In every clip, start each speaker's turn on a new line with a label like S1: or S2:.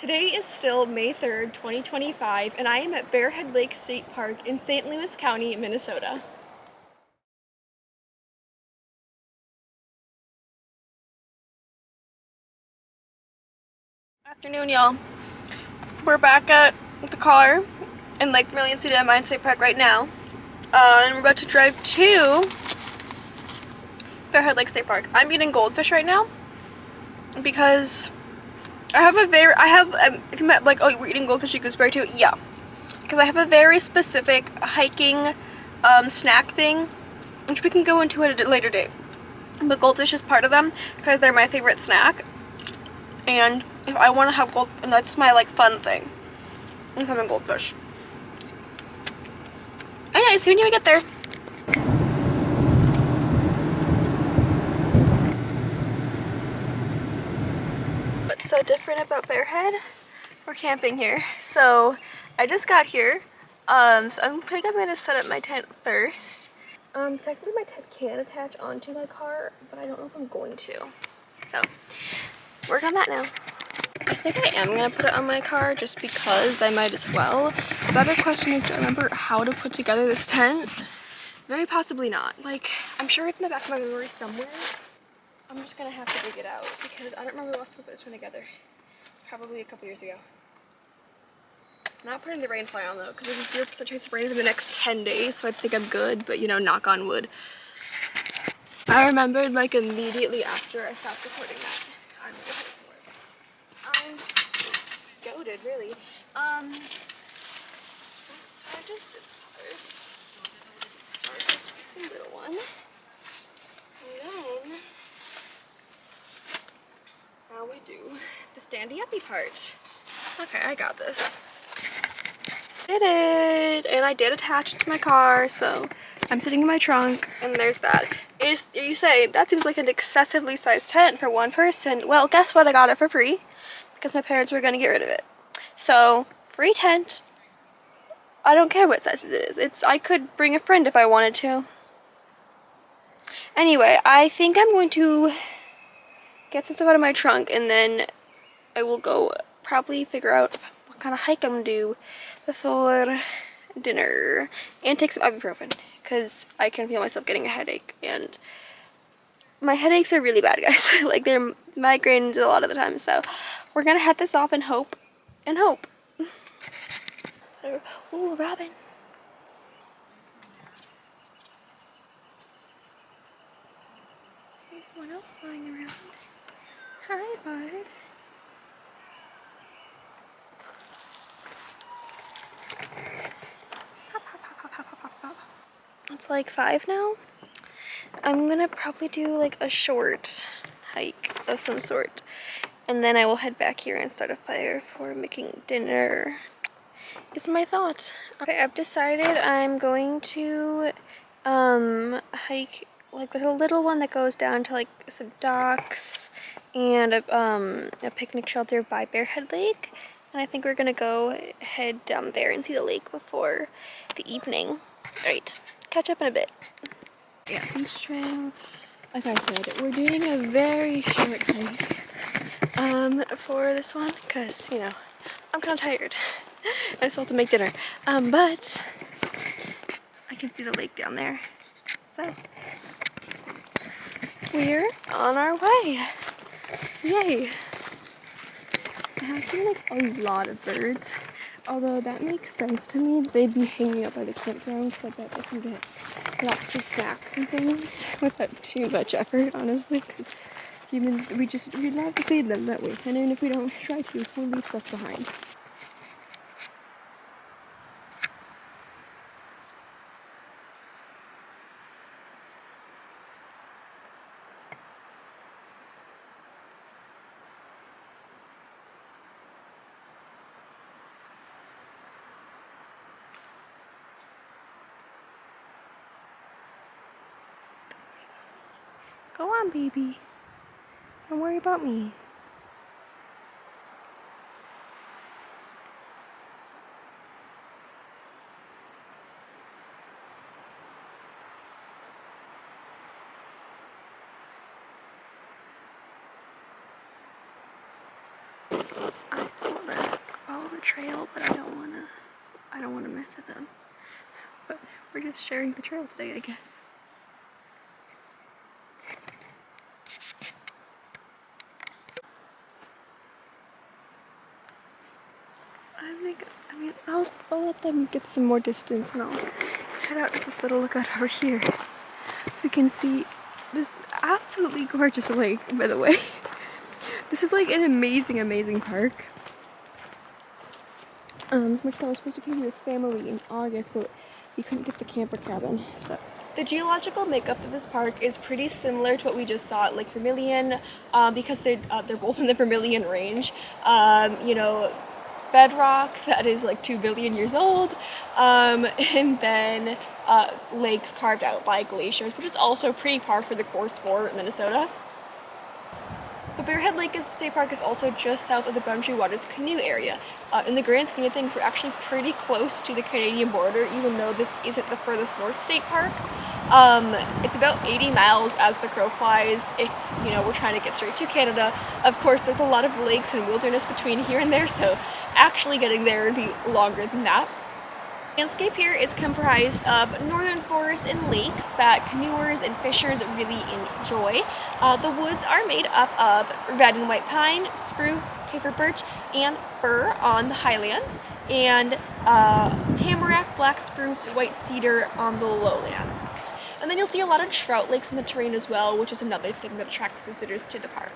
S1: Today is still May 3rd, 2025, and I am at Bearhead Lake State Park in St. Louis County, Minnesota. Afternoon, y'all. We're back at the car in Lake Vermilion City at Mine State Park right now. And we're about to drive to Bearhead Lake State Park. I'm eating goldfish right now because if you meant like, oh, we're eating goldfish and gooseberry too? Yeah. Because I have a very specific hiking snack thing, which we can go into at a later date. But goldfish is part of them because they're my favorite snack. And if I want to have and that's my like fun thing, is having goldfish. Anyway, see when we get there. What's so different about Bearhead? We're camping here. So I just got here. So I think I'm gonna set up my tent first. Technically my tent can attach onto my car, but I don't know if I'm going to. So, work on that now. I think I am gonna put it on my car just because I might as well. The other question is, do I remember how to put together this tent? Very possibly not. Like, I'm sure it's in the back of my memory somewhere. I'm just gonna have to dig it out because I don't remember the last time I put this one together. It's probably a couple years ago. I'm not putting the rain fly on though, because there's a 0% chance of rain for the next 10 days, so I think I'm good, but you know, knock on wood. I remembered like immediately after I stopped recording that. I remember how it works. I'm goated, really. Let's start just this part. Start with this little one. And then, now we do the standy-uppy part. Okay, I got this. Did it! And I did attach it to my car, so I'm sitting in my trunk, and there's that. You say, that seems like an excessively sized tent for one person. Well, guess what? I got it for free, because my parents were going to get rid of it. So, free tent. I don't care what size it is. I could bring a friend if I wanted to. Anyway, I think I'm going to get some stuff out of my trunk, and then I will go probably figure out what kind of hike I'm going to do before dinner, and take some ibuprofen because I can feel myself getting a headache, and my headaches are really bad, guys. Like, they're migraines a lot of the time, so we're gonna head this off and hope. Ooh, Robin. There's someone else flying around. Hi, bud. It's like 5 now. I'm gonna probably do like a short hike of some sort, and then I will head back here and start a fire for making dinner, is my thought. Okay, I've decided I'm going to hike, like there's a little one that goes down to like some docks and a picnic shelter by Bearhead Lake, and I think we're gonna go head down there and see the lake before the evening. Alright, catch up in a bit. Yeah, beach trail. Like I said, we're doing a very short hike for this one because, you know, I'm kind of tired. I still have to make dinner. But I can see the lake down there. So we're on our way. Yay. I have seen like a lot of birds. Although that makes sense to me. They'd be hanging out by the campground because I bet they can get lots of snacks and things without too much effort, honestly, because humans, we love to feed them that way, and even if we don't try to, we'll leave stuff behind. Go on, baby. Don't worry about me. I just want to trail, but I don't wanna mess with them. But we're just sharing the trail today, I guess. I mean, I'll let them get some more distance and I'll head out to this little lookout over here. So we can see this absolutely gorgeous lake, by the way. This is like an amazing, amazing park. As much as I was supposed to come here with family in August, but we couldn't get the camper cabin, so. The geological makeup of this park is pretty similar to what we just saw at Lake Vermilion, because they're both in the Vermilion range. You know, bedrock that is like 2 billion years old, and then lakes carved out by glaciers, which is also pretty par for the course for Minnesota. But Bearhead Lake State Park is also just south of the Boundary Waters canoe area. In the grand scheme of things, we're actually pretty close to the Canadian border, even though this isn't the furthest north state park. It's about 80 miles as the crow flies if, you know, we're trying to get straight to Canada. Of course, there's a lot of lakes and wilderness between here and there, so actually getting there would be longer than that. The landscape here is comprised of northern forests and lakes that canoers and fishers really enjoy. The woods are made up of red and white pine, spruce, paper birch, and fir on the highlands, and tamarack, black spruce, white cedar on the lowlands. And then you'll see a lot of trout lakes in the terrain as well, which is another thing that attracts visitors to the park.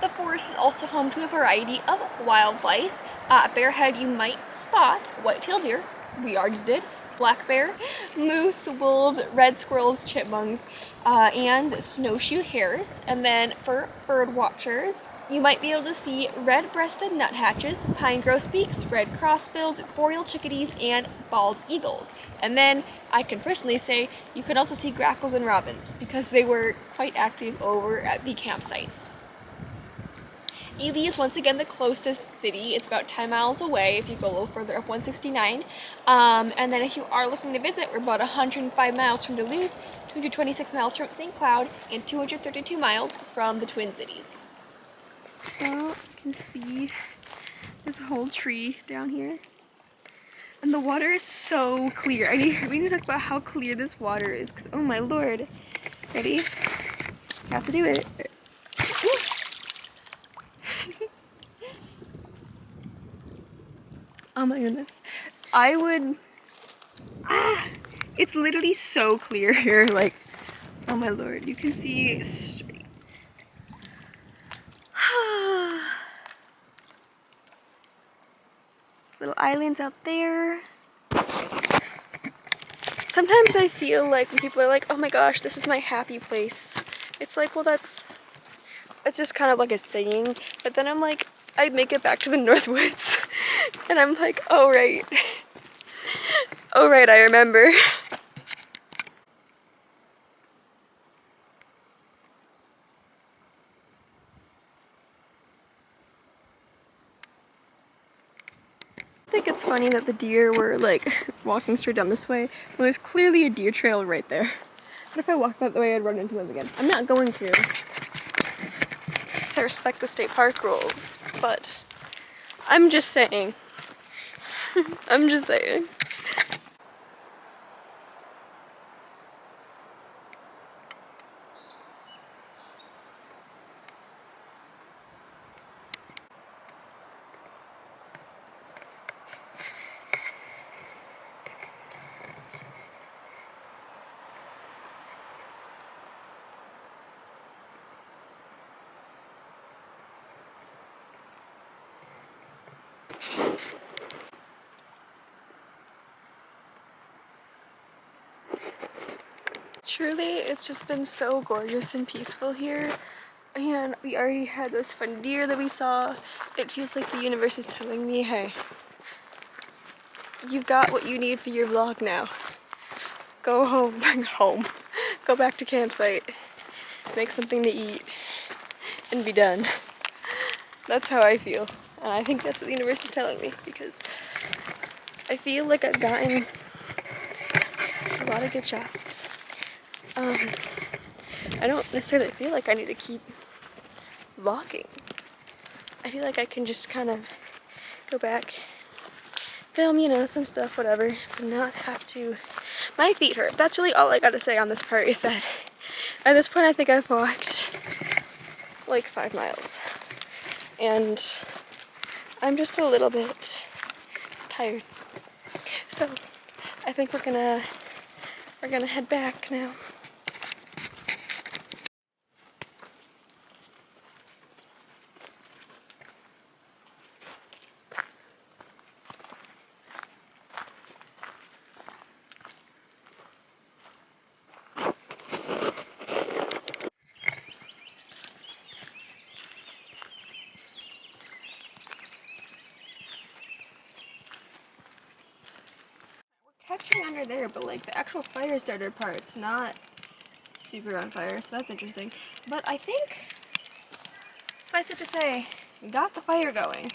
S1: The forest is also home to a variety of wildlife. At Bearhead, you might spot white-tailed deer, we already did, black bear, moose, wolves, red squirrels, chipmunks, and snowshoe hares. And then for bird watchers, you might be able to see red-breasted nuthatches, pine grosbeaks, red crossbills, boreal chickadees, and bald eagles. And then I can personally say you can also see grackles and robins because they were quite active over at the campsites. Ely is once again the closest city. It's about 10 miles away if you go a little further up 169. And then if you are looking to visit, we're about 105 miles from Duluth, 226 miles from St. Cloud, and 232 miles from the Twin Cities. So you can see this whole tree down here. And the water is so clear. We need to talk about how clear this water is, because oh my lord. Ready? Have to do it. Oh my goodness. It's literally so clear here, like, oh my lord, you can see straight. Little islands out there. Sometimes I feel like when people are like, oh my gosh, this is my happy place. It's like, well, it's just kind of like a saying, but then I'm like, I make it back to the Northwoods. And I'm like, oh right. Oh right, I remember. I think it's funny that the deer were like walking straight down this way when there's clearly a deer trail right there. What if I walked that way, I'd run into them again? I'm not going to. Because I respect the state park rules, but I'm just saying. I'm just saying. Truly, it's just been so gorgeous and peaceful here. And we already had those fun deer that we saw. It feels like the universe is telling me, hey, you've got what you need for your vlog now. Go home, go back to campsite, make something to eat, and be done. That's how I feel. And I think that's what the universe is telling me, because I feel like I've gotten a lot of good shots. I don't necessarily feel like I need to keep vlogging. I feel like I can just kind of go back film, you know, some stuff, whatever, but not have to. My feet hurt. That's really all I gotta say on this part is that at this point I think I've walked like 5 miles. And I'm just a little bit tired. So I think we're gonna head back now. Catching under there, but like the actual fire starter part's not super on fire, so that's interesting. But I think, suffice it to say, got the fire going.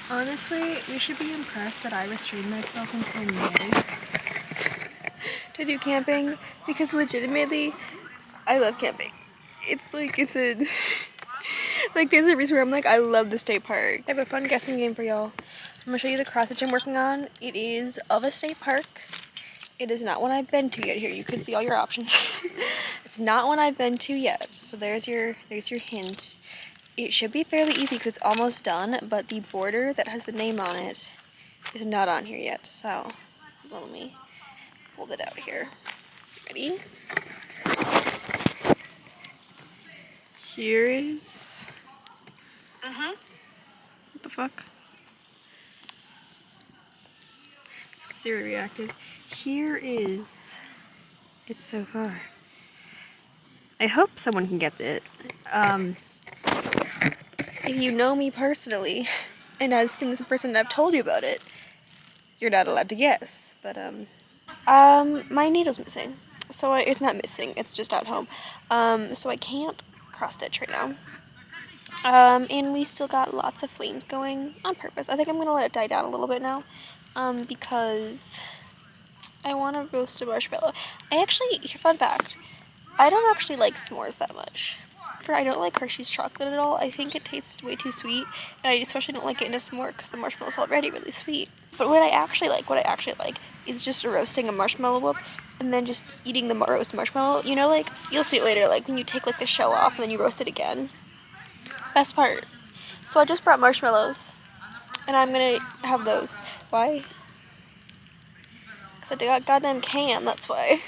S1: Honestly, you should be impressed that I restrained myself until May to do camping, because legitimately, I love camping. It's like, it's a, like there's a reason where I'm like, I love the state park. I have a fun guessing game for y'all. I'm gonna show you the CrossFit gym I'm working on. It is of a state park. It is not one I've been to yet. Here, you can see all your options. It's not one I've been to yet. So there's your hint. It should be fairly easy because it's almost done, but the border that has the name on it is not on here yet. So let me hold it out here. Ready? Here is. What the fuck? Siri reacted. Here is. It's so far. I hope someone can get it. If you know me personally, and as seen this person and I've told you about it, you're not allowed to guess. But my needle's missing, so it's not missing. It's just at home. So I can't cross stitch right now. And we still got lots of flames going on purpose. I think I'm gonna let it die down a little bit now, because I want to roast a marshmallow. I actually, fun fact, I don't actually like s'mores that much. I don't like Hershey's chocolate at all. I think it tastes way too sweet, and I especially don't like it in a s'more because the marshmallow's already really sweet. But what I actually like is just roasting a marshmallow whip and then just eating the roast marshmallow. You know, like, you'll see it later, like when you take like the shell off and then you roast it again. Best part. So I just brought marshmallows, and I'm gonna have those. Why? Because I got goddamn can, that's why.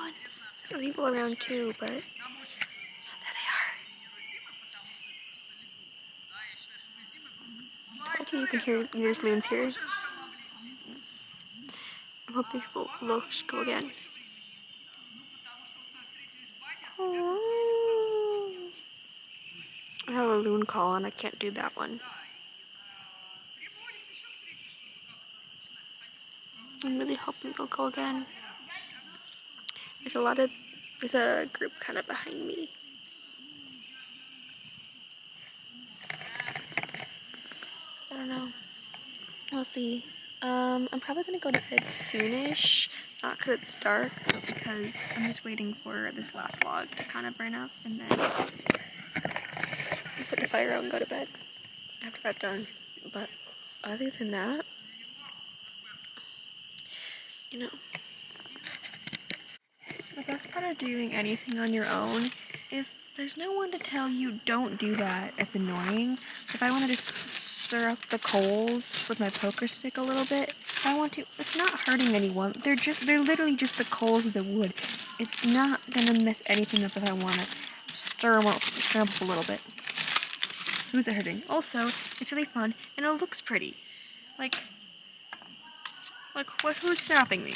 S1: Loons. There's people around too, but there they are. I told you can hear there's loons here. I'm hoping people will go again. I have a loon call and I can't do that one. I'm really hoping they'll go again. There's a group kind of behind me. I don't know. We'll see. I'm probably gonna go to bed soonish Not because it's dark, but because I'm just waiting for this last log to kind of burn up, and then I'll put the fire out and go to bed after that's done. But other than that, you know, the best part of doing anything on your own is there's no one to tell you don't do that. It's annoying. If I want to just stir up the coals with my poker stick a little bit, if I want to, it's not hurting anyone. They're literally just the coals of the wood. It's not gonna mess anything up if I want to stir them up a little bit. Who's it hurting? Also, it's really fun and it looks pretty. Like who's stopping me?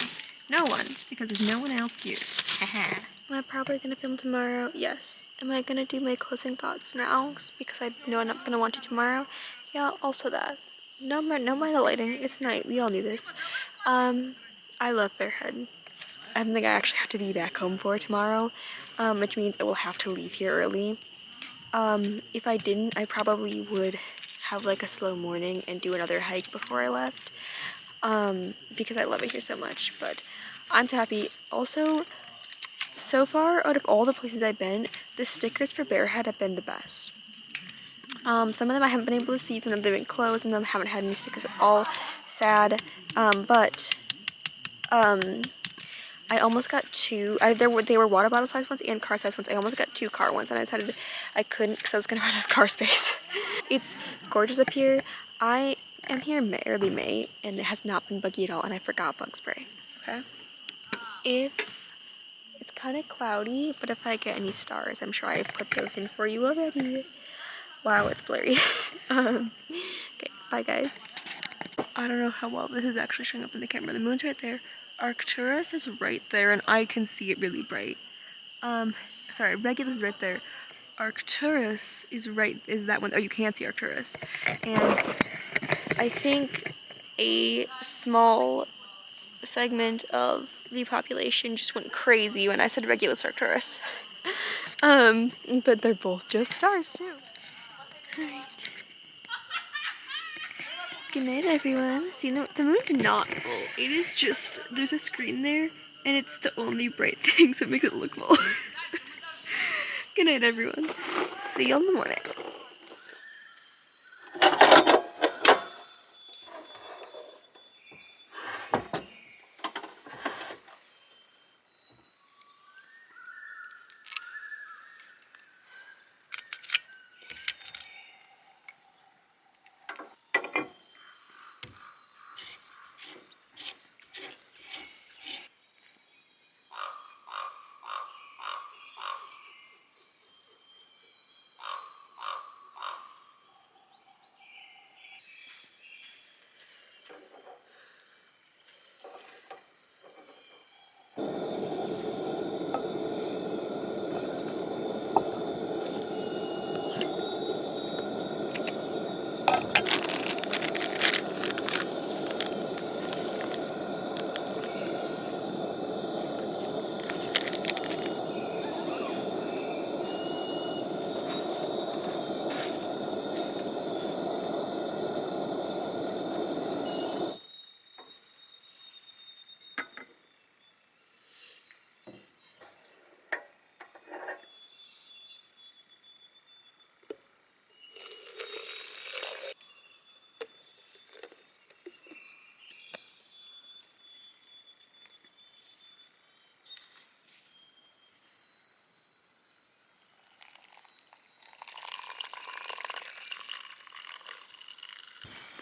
S1: No one, because there's no one else here. Haha. Am I probably gonna film tomorrow? Yes. Am I gonna do my closing thoughts now? Because I know I'm not gonna want to tomorrow. Yeah, also that. No mind the lighting. It's night. We all knew this. I love Bearhead. I think I actually have to be back home for tomorrow, which means I will have to leave here early. If I didn't, I probably would have like a slow morning and do another hike before I left. Because I love it here so much, but I'm happy. Also, so far out of all the places I've been, the stickers for Bearhead have been the best. Some of them I haven't been able to see, some of them they've been closed, and some of them haven't had any stickers at all. Sad. I almost got two. They were water bottle size ones and car size ones. I almost got 2 car ones, and I decided I couldn't because I was gonna run out of car space. It's gorgeous up here. I am here in early May, and it has not been buggy at all, and I forgot bug spray. Okay. If it's kind of cloudy, but if I get any stars, I'm sure I've put those in for you already. Wow, it's blurry. Okay, bye guys. I don't know how well this is actually showing up in the camera. The moon's right there. Arcturus is right there, and I can see it really bright. Sorry, Regulus is right there. Arcturus is that one. Oh, you can't see Arcturus. And I think a small segment of the population just went crazy when I said Regulus Arcturus. But they're both just stars too. Alright. Good night, everyone. See, the moon's not full. It is just, there's a screen there, and it's the only bright thing, so it makes it look full. Good night, everyone. See you in the morning.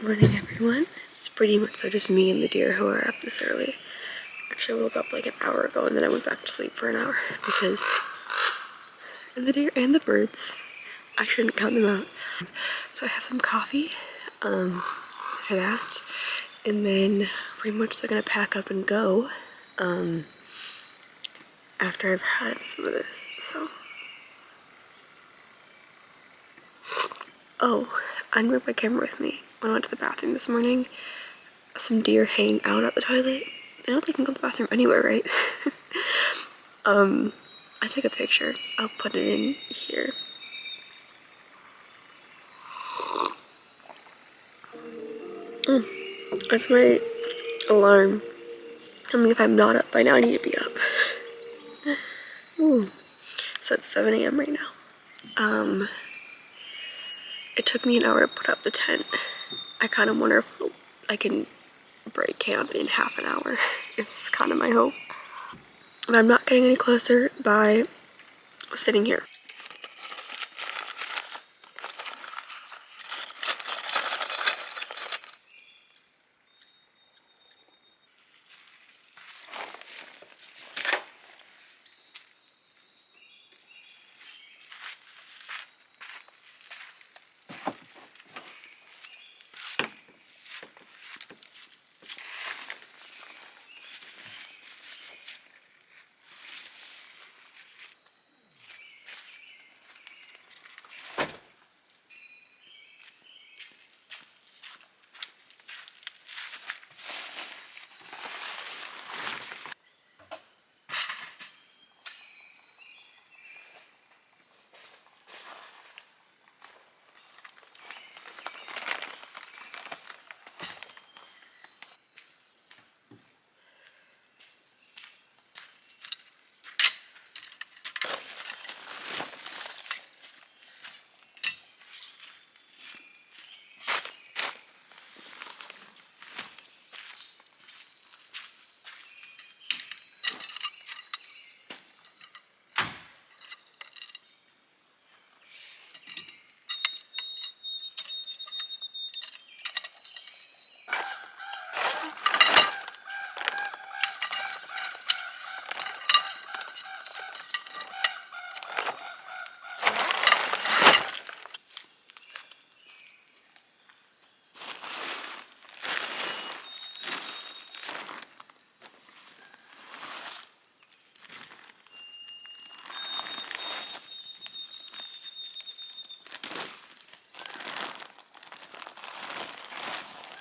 S1: Morning, everyone. It's pretty much so just me and the deer who are up this early. Actually, I woke up like an hour ago and then I went back to sleep for an hour because... And the deer and the birds. I shouldn't count them out. So I have some coffee for that. And then pretty much they're gonna pack up and go after I've had some of this, so. Oh, I didn't bring my camera with me. When I went to the bathroom this morning, some deer hang out at the toilet. They know they can go to the bathroom anywhere, right? I took a picture. I'll put it in here. That's my alarm. Tell me if I'm not up by now. I need to be up. Ooh. So it's 7 a.m. right now. It took me an hour to put up the tent. I kind of wonder if I can break camp in half an hour. It's kind of my hope. But I'm not getting any closer by sitting here.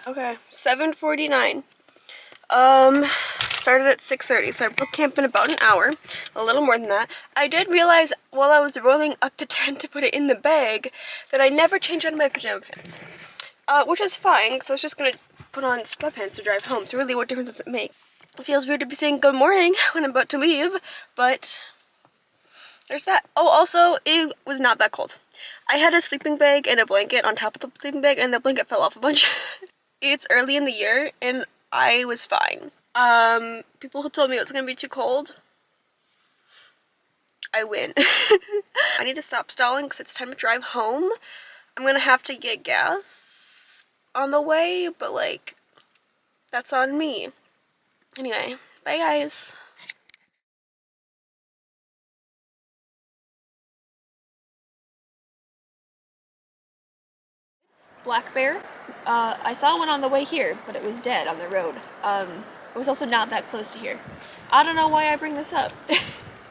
S1: Okay, 7:49. Started at 6:30, so I broke camp in about an hour, a little more than that. I did realize while I was rolling up the tent to put it in the bag that I never changed out of my pajama pants, which is fine because I was just gonna put on sweatpants to drive home. So really, what difference does it make? It feels weird to be saying good morning when I'm about to leave, but there's that. Oh, also, it was not that cold. I had a sleeping bag and a blanket on top of the sleeping bag, and the blanket fell off a bunch. It's early in the year, and I was fine. People who told me it was gonna be too cold, I win. I need to stop stalling because it's time to drive home. I'm gonna have to get gas on the way, but like, that's on me. Anyway, bye guys. Black bear. I saw one on the way here, but it was dead on the road. It was also not that close to here. I don't know why I bring this up.